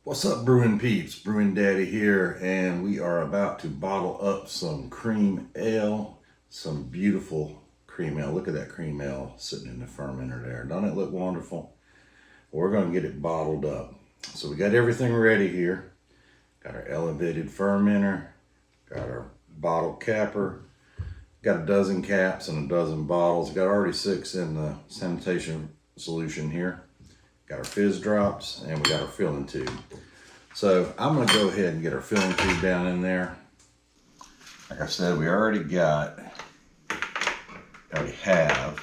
What's up, Brewing peeps? Brewing Daddy here, and we are about to bottle up some cream ale. Some beautiful cream ale. Look at that cream ale sitting in the fermenter there. Doesn't it look wonderful? We're going to get it bottled up. So we got everything ready here. Got our elevated fermenter, got our bottle capper, got a dozen caps and a dozen bottles. Got already 6 in the sanitation solution here. Got our fizz drops, and we got our filling tube. So I'm gonna go ahead and get our filling tube down in there. Like I said, we already have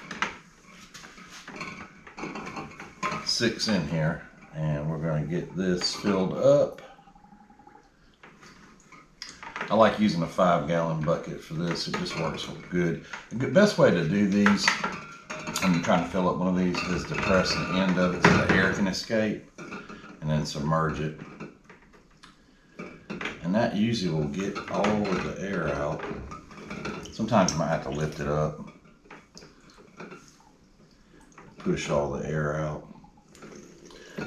6 in here, and we're gonna get this filled up. I like using a 5-gallon bucket for this. It just works good. The best way to do these when you're trying to fill up one of these is to press the end of it so the air can escape and then submerge it. And that usually will get all of the air out. Sometimes you might have to lift it up, push all the air out.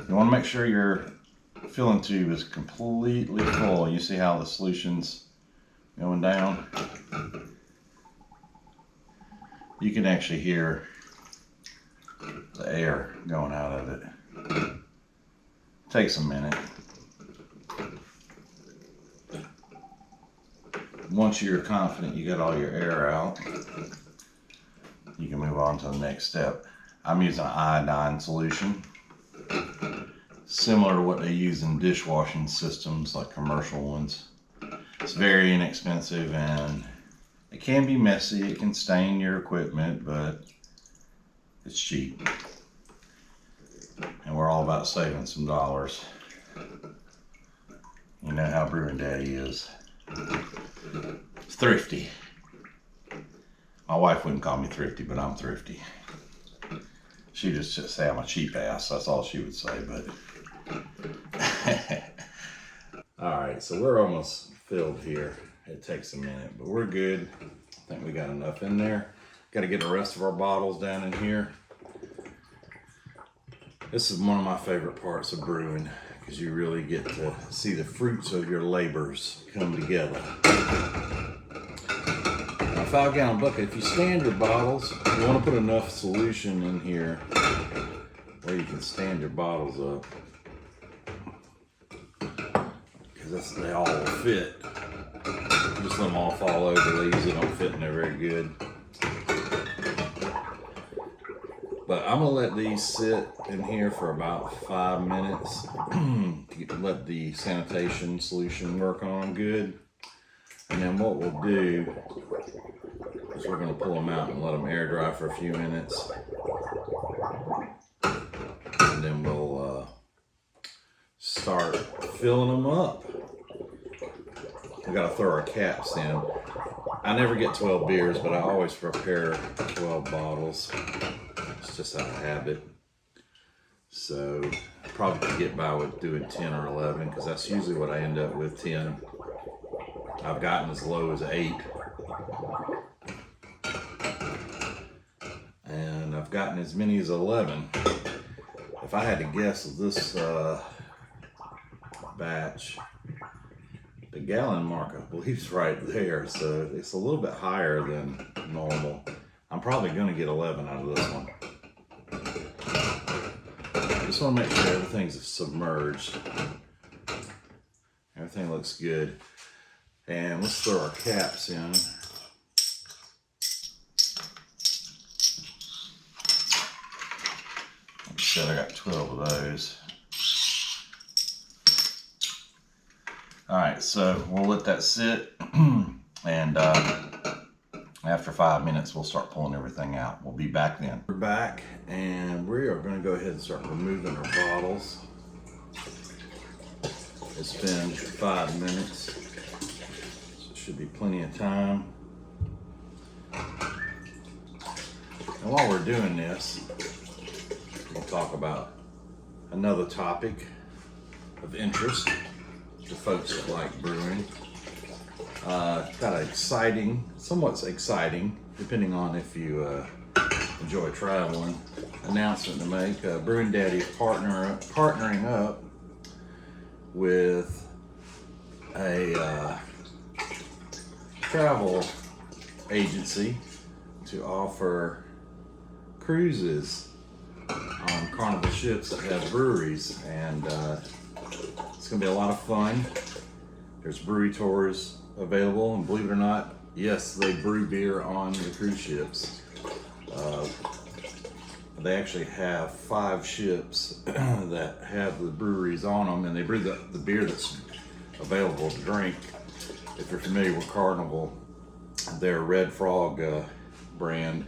You want to make sure your filling tube is completely full. You see how the solution's going down? You can actually hear the air going out of it. Takes a minute. Once you're confident you got all your air out, you can move on to the next step. I'm using an iodine solution, similar to what they use in dishwashing systems like commercial ones. It's very inexpensive and it can be messy. It can stain your equipment, but it's cheap. And we're all about saving some dollars. You know how Brewing Daddy is. Thrifty. My wife wouldn't call me thrifty, but I'm thrifty. She'd just say I'm a cheap ass. That's all she would say, but. Alright, so we're almost filled here. It takes a minute, but we're good. I think we got enough in there. Got to get the rest of our bottles down in here. This is one of my favorite parts of brewing because you really get to see the fruits of your labors come together. Now, a 5-gallon bucket, if you stand your bottles, you want to put enough solution in here where you can stand your bottles up, because they all fit. Just let them all fall over. They usually don't fit in there very good. But I'm gonna let these sit in here for about 5 minutes to let the sanitation solution work on them good. And then what we'll do is we're gonna pull them out and let them air dry for a few minutes. And then we'll start filling them up. We gotta throw our caps in. I never get 12 beers, but I always prepare 12 bottles. It's just out of habit. So I probably could get by with doing 10 or 11 because that's usually what I end up with, 10. I've gotten as low as 8. And I've gotten as many as 11. If I had to guess this batch, the gallon mark I believe is right there. So it's a little bit higher than normal. I'm probably going to get 11 out of this one. I just want to make sure everything's submerged. Everything looks good. And let's throw our caps in. Like I said, I got 12 of those. Alright, so we'll let that sit. And after 5 minutes, we'll start pulling everything out. We'll be back then. We're back, and we are going to go ahead and start removing our bottles. It's been 5 minutes, so it should be plenty of time. And while we're doing this, we'll talk about another topic of interest to folks that like brewing. Got an exciting, somewhat exciting, depending on if you enjoy traveling, announcement to make. Brewing Daddy partnering up with a travel agency to offer cruises on Carnival ships that have breweries, and it's going to be a lot of fun. There's brewery tours available, and believe it or not, yes, they brew beer on the cruise ships. They actually have 5 ships that have the breweries on them, and they brew the beer that's available to drink. If you're familiar with Carnival, their Red Frog brand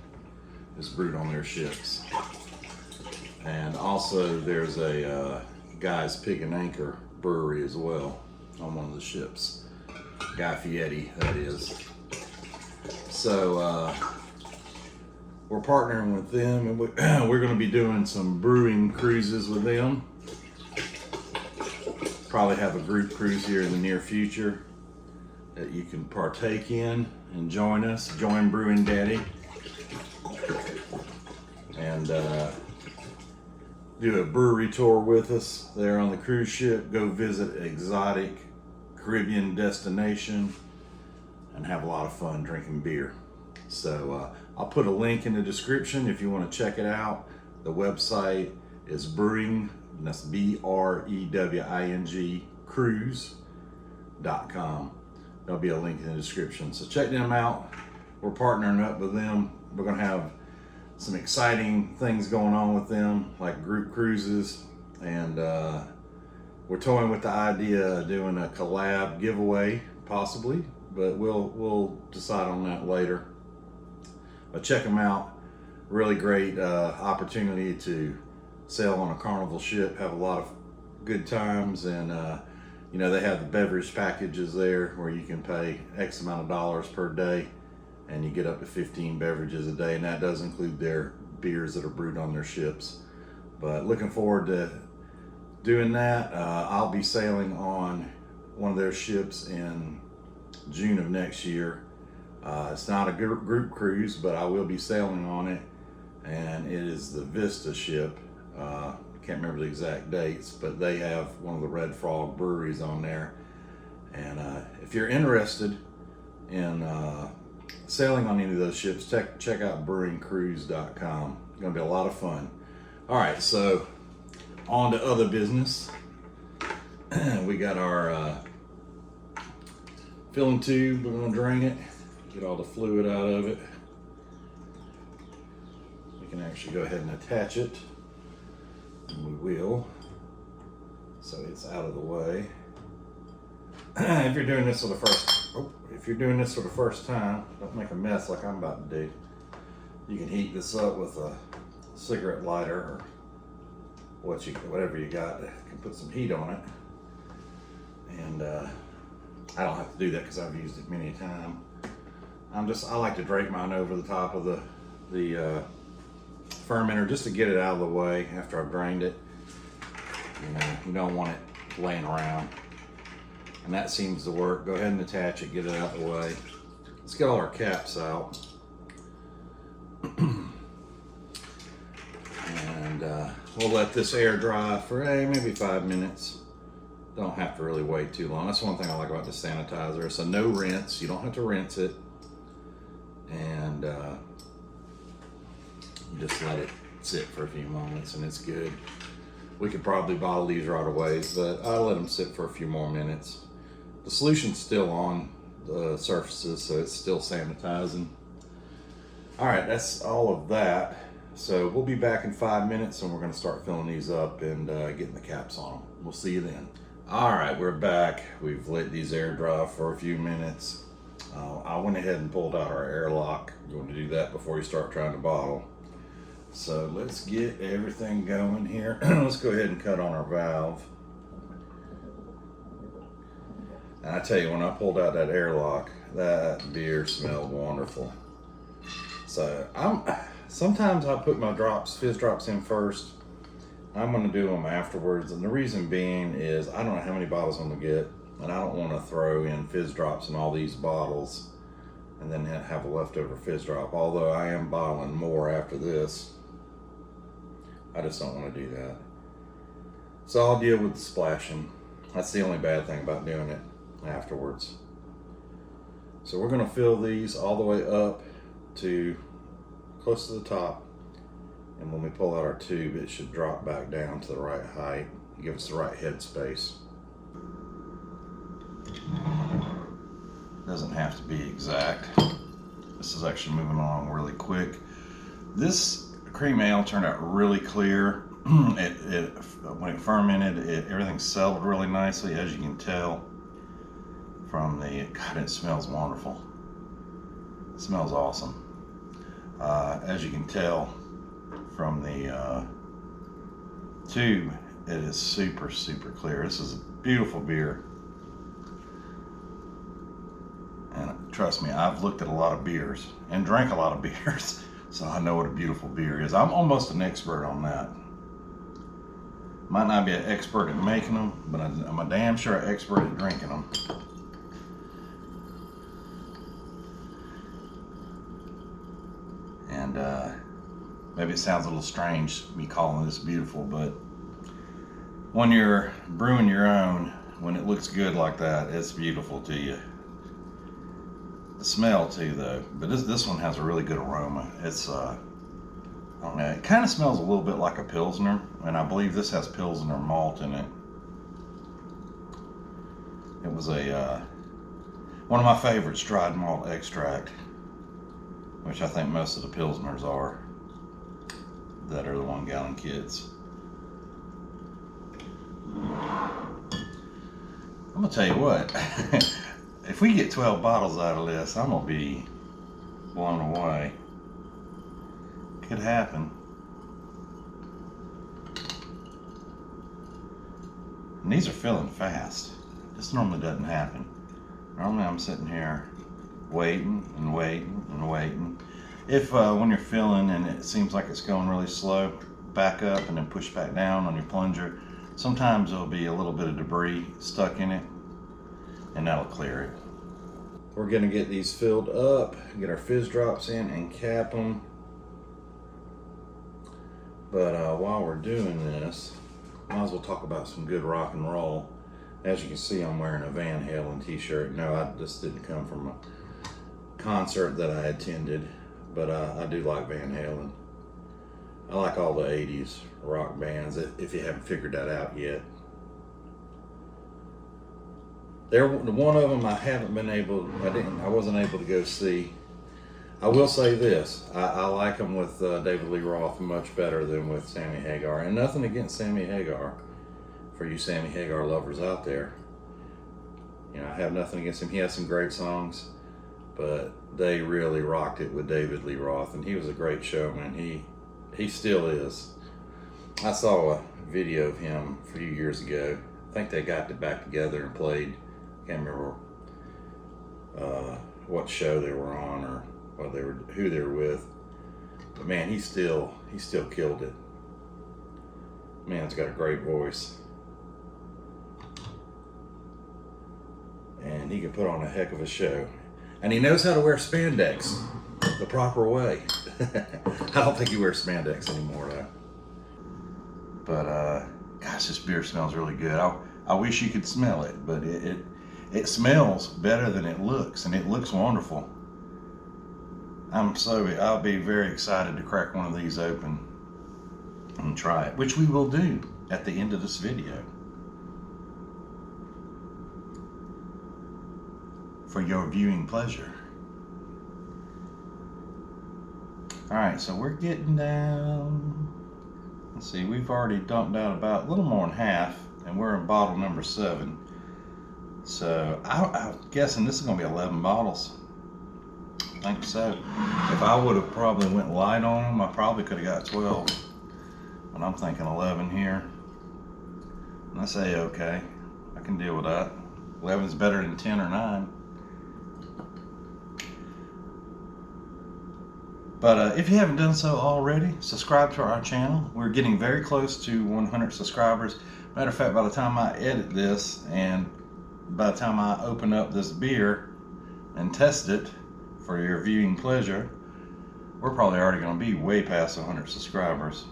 is brewed on their ships. And also there's a Guy's Pig and Anchor brewery as well on one of the ships. Guy Fieri, that is. So we're partnering with them, and we're going to be doing some brewing cruises with them. Probably have a group cruise here in the near future that you can partake in and join us. Join Brewing Daddy and do a brewery tour with us there on the cruise ship. Go visit an exotic Caribbean destination and have a lot of fun drinking beer. So I'll put a link in the description if you want to check it out. The website is Brewing, and that's BREWING cruise.com. There'll be a link in the description. So check them out. We're partnering up with them. We're going to have some exciting things going on with them, like group cruises, and we're toying with the idea of doing a collab giveaway, possibly, but we'll decide on that later. But check them out. Really great opportunity to sail on a Carnival ship, have a lot of good times, and you know, they have the beverage packages there where you can pay X amount of dollars per day and you get up to 15 beverages a day, and that does include their beers that are brewed on their ships. But looking forward to doing that. I'll be sailing on one of their ships in June of next year. It's not a group cruise, but I will be sailing on it, and it is the Vista ship. Can't remember the exact dates, but they have one of the Red Frog breweries on there. And if you're interested in sailing on any of those ships, check out brewingcruise.com. It's going to be a lot of fun. All right, so on to other business. We got our filling tube. We're going to drain it, get all the fluid out of it. We can actually go ahead and attach it, and we will, so it's out of the way. If you're doing this for the first time, don't make a mess like I'm about to do. You can heat this up with a cigarette lighter or whatever you got that can put some heat on it. And I don't have to do that because I've used it many times. I like to drape mine over the top of the fermenter just to get it out of the way after I've drained it. You know, you don't want it laying around. And that seems to work. Go ahead and attach it, get it out of the way. Let's get all our caps out. And we'll let this air dry for maybe 5 minutes. Don't have to really wait too long. That's one thing I like about the sanitizer. It's a no rinse. You don't have to rinse it. And you just let it sit for a few moments and it's good. We could probably bottle these right away, but I'll let them sit for a few more minutes. The solution's still on the surfaces, so it's still sanitizing. All right, that's all of that. So we'll be back in 5 minutes, and we're going to start filling these up and getting the caps on them. We'll see you then. All right, we're back. We've let these air dry for a few minutes. I went ahead and pulled out our airlock. You want to do that before you start trying to bottle. So let's get everything going here. Let's go ahead and cut on our valve. And I tell you, when I pulled out that airlock, that beer smelled wonderful. So sometimes I put my fizz drops in first. I'm going to do them afterwards, and the reason being is I don't know how many bottles I'm going to get, and I don't want to throw in fizz drops in all these bottles and then have a leftover fizz drop. Although I am bottling more after this, I just don't want to do that. So I'll deal with the splashing That's the only bad thing about doing it afterwards. So we're going to fill these all the way up to close to the top, and when we pull out our tube, it should drop back down to the right height, give us the right head space. Doesn't have to be exact. This is actually moving along really quick. This cream ale turned out really clear. When it fermented, everything settled really nicely, as you can tell from the, God, it smells wonderful. It smells awesome. As you can tell from the tube, it is super, super clear. This is a beautiful beer. And trust me, I've looked at a lot of beers and drank a lot of beers, so I know what a beautiful beer is. I'm almost an expert on that. Might not be an expert at making them, but I'm a damn sure an expert at drinking them. And maybe it sounds a little strange, me calling this beautiful, but when you're brewing your own, when it looks good like that, it's beautiful to you. The smell too, though, but this one has a really good aroma. It's I don't know, it kind of smells a little bit like a Pilsner, and I believe this has Pilsner malt in it. It was a one of my favorites, dried malt extract, which I think most of the Pilsners are that are the 1 gallon kits. I'm gonna tell you what. If we get 12 bottles out of this, I'm gonna be blown away. Could happen. And these are filling fast. This normally doesn't happen. Normally I'm sitting here waiting and waiting and waiting. If when you're filling and it seems like it's going really slow, back up and then push back down on your plunger. Sometimes there'll be a little bit of debris stuck in it, and that'll clear it. We're gonna get these filled up, get our fizz drops in and cap them. But while we're doing this, might as well talk about some good rock and roll. As you can see, I'm wearing a Van Halen t-shirt. No, this didn't come from a concert that I attended, but I do like Van Halen. I like all the 80s rock bands, if you haven't figured that out yet. One of them I wasn't able to go see. I will say this, I like them with David Lee Roth much better than with Sammy Hagar. And nothing against Sammy Hagar, for you Sammy Hagar lovers out there. You know, I have nothing against him. He has some great songs, but they really rocked it with David Lee Roth, and he was a great showman. He still is. I saw a video of him a few years ago. I think they got back together and played. Can't remember what show they were on or who they were with. But man, he still killed it. Man's got a great voice, and he can put on a heck of a show. And he knows how to wear spandex the proper way. I don't think he wears spandex anymore though. But gosh, this beer smells really good. I wish you could smell it, but it smells better than it looks, and it looks wonderful. I'll be very excited to crack one of these open and try it, which we will do at the end of this video for your viewing pleasure. All right, so we're getting down. Let's see, we've already dumped out about a little more than half, and we're in bottle number 7. So I'm guessing this is gonna be 11 bottles. I think so. If I would have probably went light on them, I probably could have got 12. But I'm thinking 11 here. And I say, okay, I can deal with that. 11 is better than 10 or 9. But if you haven't done so already, subscribe to our channel. We're getting very close to 100 subscribers. Matter of fact, by the time I edit this and by the time I open up this beer and test it for your viewing pleasure, we're probably already going to be way past 100 subscribers.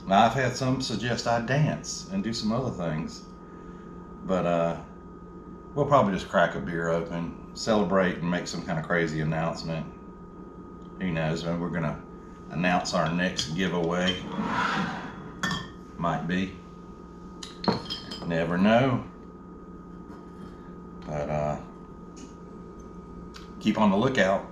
Now, I've had some suggest I dance and do some other things, But we'll probably just crack a beer open, celebrate, and make some kind of crazy announcement. Who knows? Maybe we're gonna announce our next giveaway. Might be. Never know. But keep on the lookout.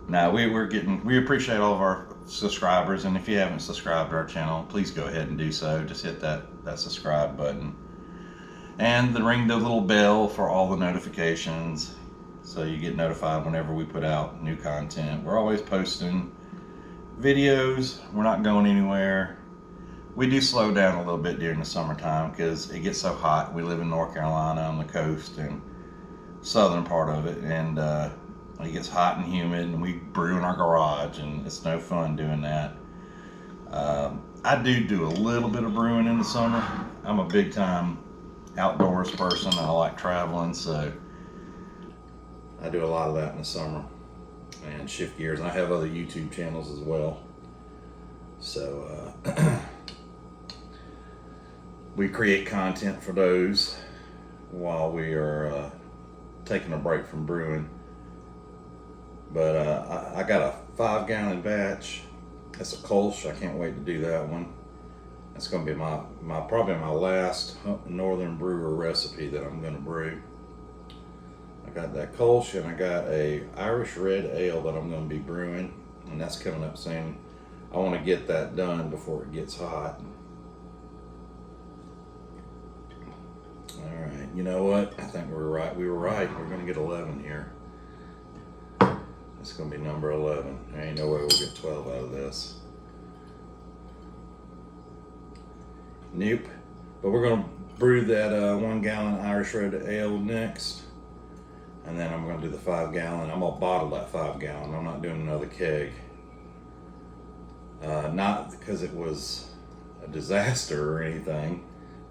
Now we appreciate all of our subscribers, and if you haven't subscribed to our channel, please go ahead and do so. Just hit that subscribe button and then ring the little bell for all the notifications so you get notified whenever we put out new content. We're always posting videos. We're not going anywhere. We do slow down a little bit during the summertime because it gets so hot. We live in North Carolina on the coast and southern part of it, and it gets hot and humid, and we brew in our garage, and it's no fun doing that. I do a little bit of brewing in the summer. I'm a big time outdoors person. I like traveling, so I do a lot of that in the summer and shift gears. And I have other YouTube channels as well. So we create content for those while we are taking a break from brewing. But I got a 5-gallon batch. That's a Kolsch. I can't wait to do that one. That's going to be my probably my last Northern Brewer recipe that I'm going to brew. I got that Kolsch, and I got a Irish Red Ale that I'm going to be brewing, and that's coming up soon. I want to get that done before it gets hot. All right, you know what? I think we're right. We were right. We're going to get 11 here. It's going to be number 11. There ain't no way we'll get 12 out of this. Nope. But we're going to brew that 1-gallon Irish Red Ale next. And then I'm going to do the 5-gallon. I'm going to bottle that 5-gallon. I'm not doing another keg. Not because it was a disaster or anything,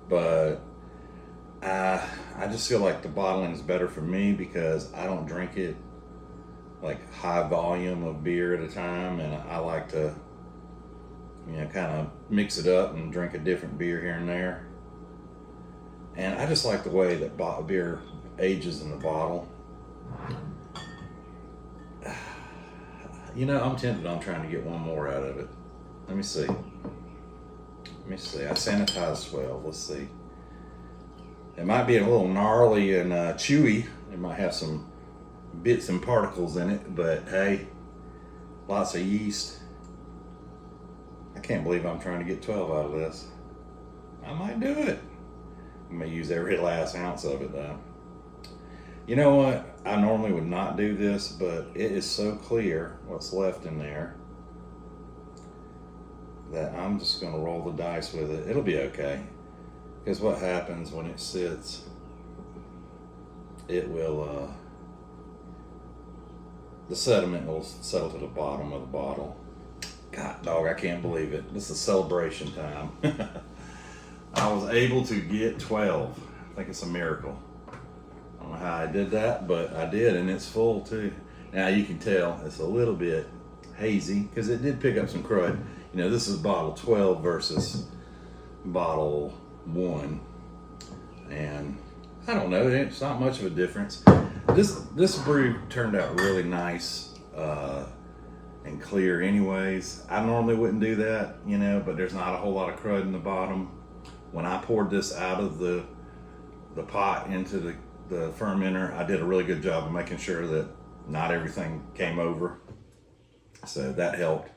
but I just feel like the bottling is better for me because I don't drink it like high volume of beer at a time, and I like to, kind of mix it up and drink a different beer here and there. And I just like the way that beer ages in the bottle. I'm tempted on trying to get one more out of it. Let me see. I sanitized 12. Let's see. It might be a little gnarly and chewy. It might have some bits and particles in it, but hey, lots of yeast. I can't believe I'm trying to get 12 out of this. I might do it. I'm gonna use every last ounce of it though. You know what? I normally would not do this, but it is so clear what's left in there that I'm just gonna roll the dice with it. It'll be okay. Because what happens when it sits, it will, the sediment will settle to the bottom of the bottle. God dog, I can't believe it. This is celebration time. I was able to get 12. I think it's a miracle. I don't know how I did that, but I did, and it's full too. Now you can tell it's a little bit hazy because it did pick up some crud. This is bottle 12 versus bottle 1, and I don't know, it's not much of a difference. This brew turned out really nice and clear anyways. I normally wouldn't do that, but there's not a whole lot of crud in the bottom. When I poured this out of the pot into the fermenter, I did a really good job of making sure that not everything came over, so that helped.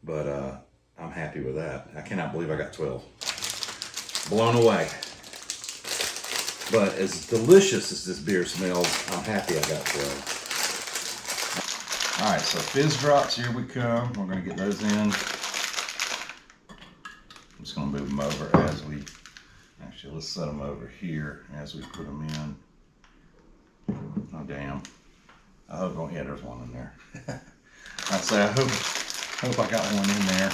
But I'm happy with that. I cannot believe I got 12. Blown away. But as delicious as this beer smells, I'm happy I got 12. All right, so fizz drops, here we come. We're gonna get those in. I'm just gonna move them over as we, actually let's set them over here as we put them in. Oh damn. I hope, yeah, there's one in there. I say, I hope I got one in there.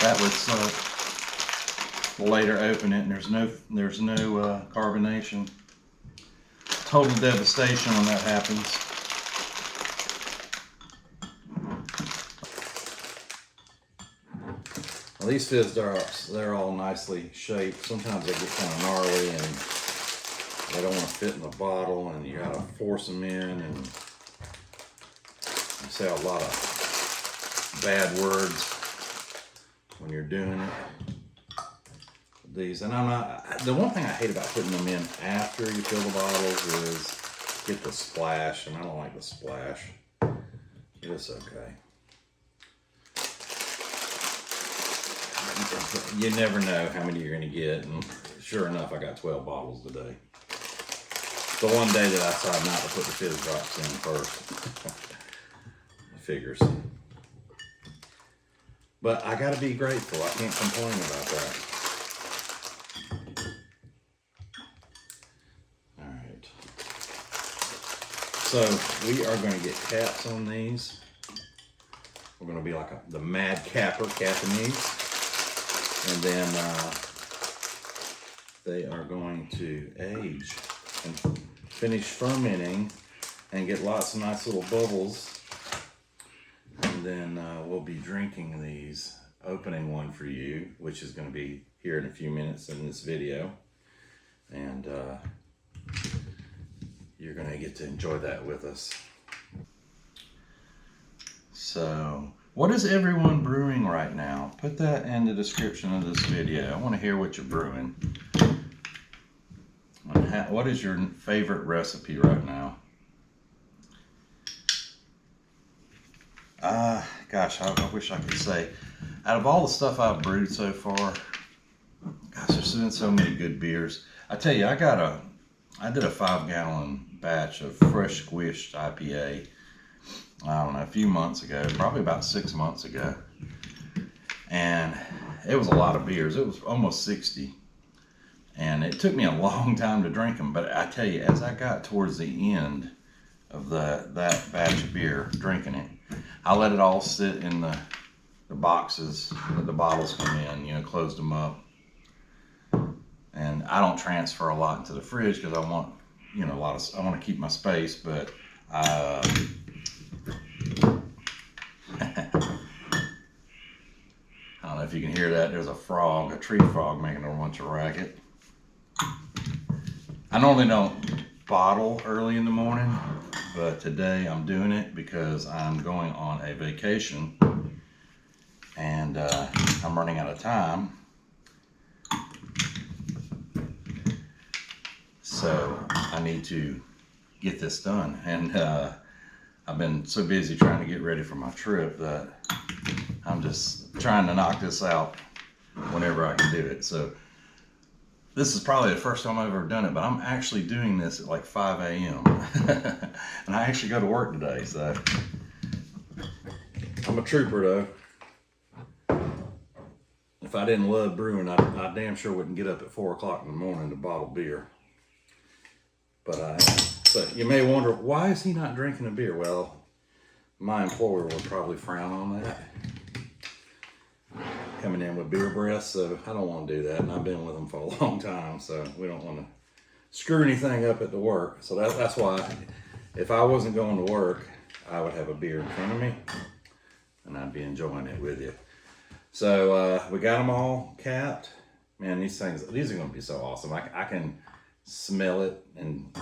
That would suck. Later open it and there's no carbonation. Total devastation when that happens. Well, these fizz drops, they're all nicely shaped. Sometimes they get kind of gnarly and they don't want to fit in the bottle, and you gotta force them in, and you say a lot of bad words when you're doing it. These, and the one thing I hate about putting them in after you fill the bottles is get the splash, and I don't like the splash. It's okay. You never know how many you're gonna get, and sure enough, I got 12 bottles today. The one day that I decided not to put the fizz drops in first. Figures. But I gotta be grateful. I can't complain about that. Alright. So we are gonna get caps on these. We're gonna be like the mad capper capping these. And then they are going to age and finish fermenting and get lots of nice little bubbles. And then we'll be drinking these, opening one for you, which is going to be here in a few minutes in this video. And you're going to get to enjoy that with us. So, what is everyone brewing right now? Put that in the description of this video. I want to hear what you're brewing. What is your favorite recipe right now? Gosh, I wish I could say, out of all the stuff I've brewed so far, gosh, there's been so many good beers. I tell you, I did a 5-gallon batch of fresh squished IPA, I don't know, a few months ago, probably about 6 months ago. And it was a lot of beers. It was almost 60. And it took me a long time to drink them. But I tell you, as I got towards the end of that batch of beer, drinking it, I let it all sit in the boxes that the bottles come in, you know, closed them up. And I don't transfer a lot into the fridge because I want, you know, I want to keep my space, but I don't know if you can hear that. There's a tree frog making a bunch of racket. I normally don't bottle early in the morning, but today I'm doing it because I'm going on a vacation and I'm running out of time. So I need to get this done. And I've been so busy trying to get ready for my trip that I'm just trying to knock this out whenever I can do it. So this is probably the first time I've ever done it, but I'm actually doing this at like 5 a.m. And I actually go to work today, so I'm a trooper though. If I didn't love brewing, I damn sure wouldn't get up at 4 o'clock in the morning to bottle beer. But I am. So you may wonder, why is he not drinking a beer? Well, my employer would probably frown on that, coming in with beer breath, so I don't want to do that, and I've been with them for a long time, so we don't want to screw anything up at the work. So that's why, if I wasn't going to work, I would have a beer in front of me, and I'd be enjoying it with you. So we got them all capped. Man, these are going to be so awesome. I can smell it, and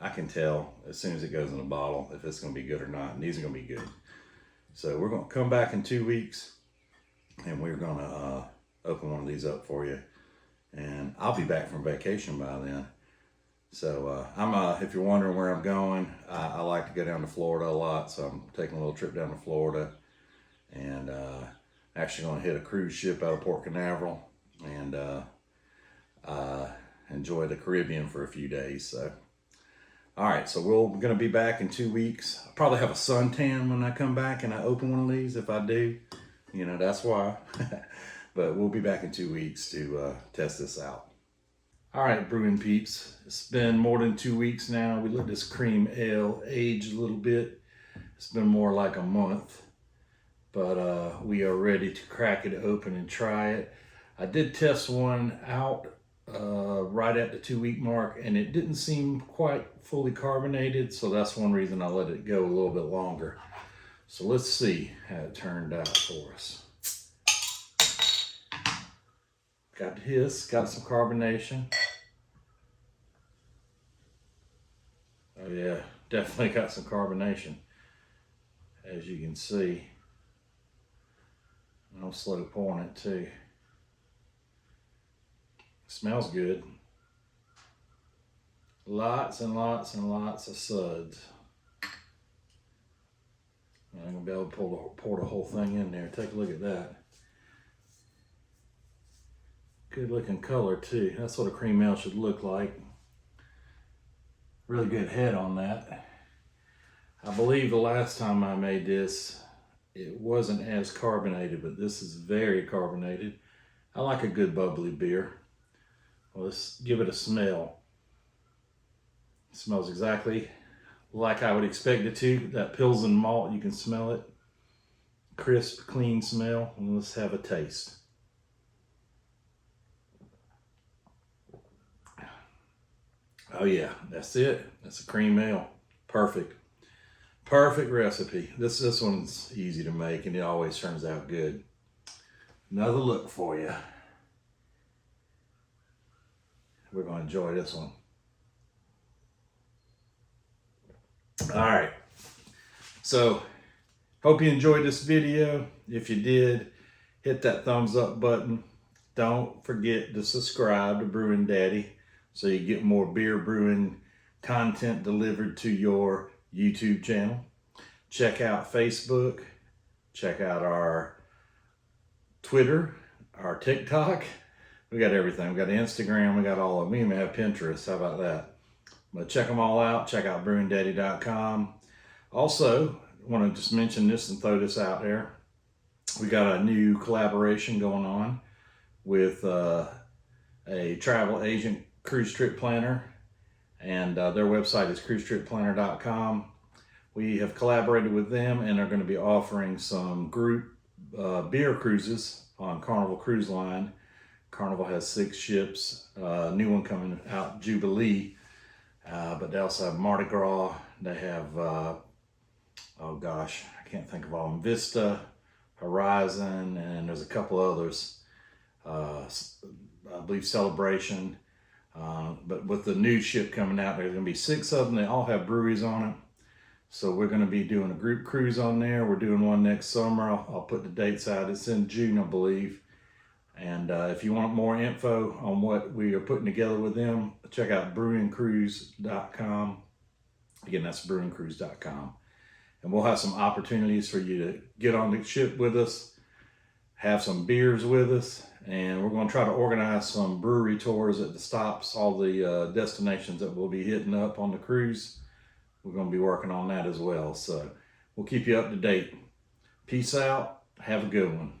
I can tell as soon as it goes in a bottle if it's going to be good or not, and these are going to be good. So we're going to come back in 2 weeks, and we're going to open one of these up for you. And I'll be back from vacation by then. So if you're wondering where I'm going, I like to go down to Florida a lot. So I'm taking a little trip down to Florida, and actually going to hit a cruise ship out of Port Canaveral and enjoy the Caribbean for a few days. So, all right, so we're going to be back in 2 weeks. I'll probably have a suntan when I come back and I open one of these. If I do, you know, that's why. But we'll be back in 2 weeks to test this out. All right, brewing peeps. It's been more than 2 weeks now. We let this cream ale age a little bit. It's been more like a month. But we are ready to crack it open and try it. I did test one out right at the 2 week mark, and it didn't seem quite fully carbonated, so that's one reason I let it go a little bit longer. So let's see how it turned out for us. Got the hiss, got some carbonation. Oh yeah, definitely got some carbonation, as you can see. I'm slow pouring it too. Smells good. Lots and lots and lots of suds. I'm gonna be able to pour the whole thing in there. Take a look at that. Good looking color too. That's what a cream ale should look like. Really good head on that. I believe the last time I made this, it wasn't as carbonated, but this is very carbonated. I like a good bubbly beer. Well, let's give it a smell. It smells exactly like I would expect it to. That Pilsen malt, you can smell it. Crisp, clean smell. And let's have a taste. Oh yeah, that's it. That's a cream ale. Perfect. Perfect recipe. This one's easy to make and it always turns out good. Another look for you. We're going to enjoy this one. All right. So, hope you enjoyed this video. If you did, hit that thumbs up button. Don't forget to subscribe to Brewing Daddy so you get more beer brewing content delivered to your YouTube channel. Check out Facebook. Check out our Twitter, our TikTok. We got everything. We got Instagram. We got all of them. We even have Pinterest. How about that? But check them all out. Check out brewingdaddy.com. Also, I want to just mention this and throw this out there. We got a new collaboration going on with a travel agent cruise trip planner, and their website is cruisetripplanner.com. We have collaborated with them and are going to be offering some group beer cruises on Carnival Cruise Line. Carnival has 6 ships, new one coming out, Jubilee, but they also have Mardi Gras. They have, oh gosh, I can't think of all of them, Vista, Horizon, and there's a couple others. I believe Celebration. But with the new ship coming out, there's going to be 6 of them. They all have breweries on it. So we're going to be doing a group cruise on there. We're doing one next summer. I'll put the dates out. It's in June, I believe. And if you want more info on what we are putting together with them, check out brewingcruise.com. Again, that's brewingcruise.com. And we'll have some opportunities for you to get on the ship with us, have some beers with us, and we're going to try to organize some brewery tours at the stops, all the destinations that we'll be hitting up on the cruise. We're going to be working on that as well. So we'll keep you up to date. Peace out. Have a good one.